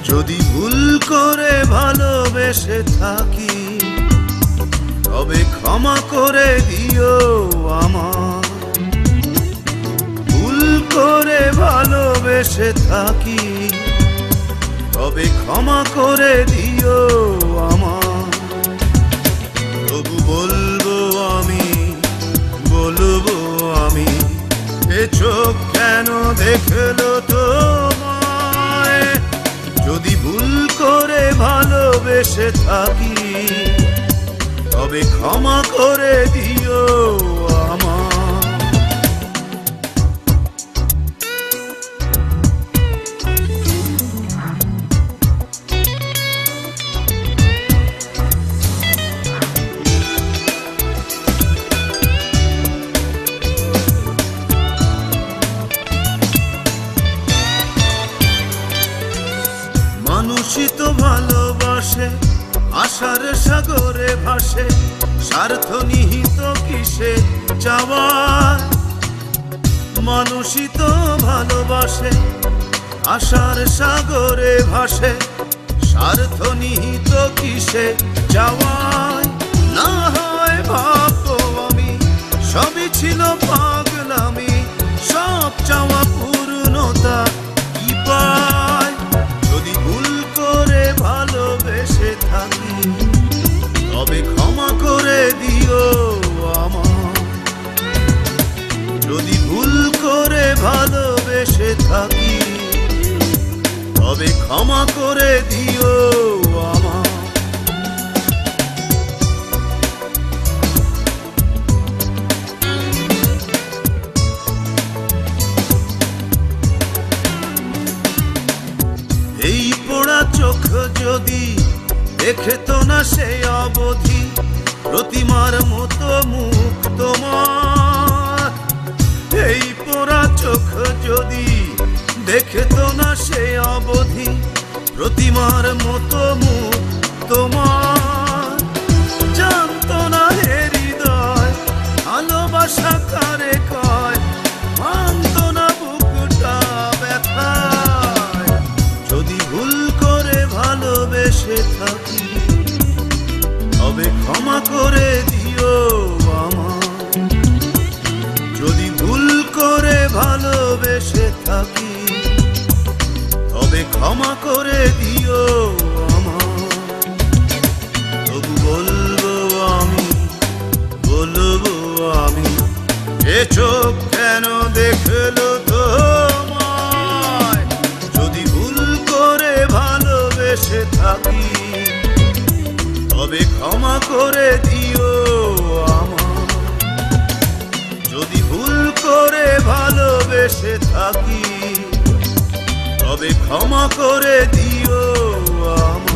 যদি ভুল করে ভালোবেসে থাকি তবে ক্ষমা করে দিও আমার। ভুল করে ভালোবেসে থাকি তবে ক্ষমা করে দিও আমার। তবু বলবো আমি এ চোখ কেন দেখলো তোমায়। যদি ভুল করে ভালোবেসে থাকি তবে ক্ষমা করে দিও আমার। মানুষই তো ভালোবাসে আশার সাগরে ভাসে, স্বার্থ নিহিত কিসে চাওয়ার। মানুষই তো ভালোবাসে আশার সাগরে ভাসে, স্বার্থ নিহিত কিসে চাওয়ায়। না হয় ভাববো আমি সবই ছিল পাগলামি, সব চাওয়া পূর্ণতা কি পায়। যদি ভুল করে ভালোবেসে থাকি তবে ক্ষমা করে দিও আমার। যদি ভুল করে ভালোবেসে থাকি তবে ক্ষমা করে দিও আমার। এই পোড়া চোখ যদি দেখেত না সে অবধি প্রতিমার মতো মুখ তোমার। এই পোড়া চোখ যদি দেখেত না সে অবধি প্রতিমার মতো মুখ তোমার। জানতো না হে হৃদয় ভালোবাসা কারে কয়, মানতো না বুকটা ব্যথায়। যদি ভুল করে ভালোবেসে থাকি তবে ক্ষমা করে দিও আমার। যদি ভুল করে ভালোবেসে থাকি তবে ক্ষমা করে দিও আমার। তবু বলবো আমি এ চোখ কেন দেখলো তোমায়। যদি ভুল করে ভালোবেসে থাকি তবে ক্ষমা করে দিও আমার। যদি ভুল করে ভালোবেসে থাকি তবে ক্ষমা করে দিও আমার।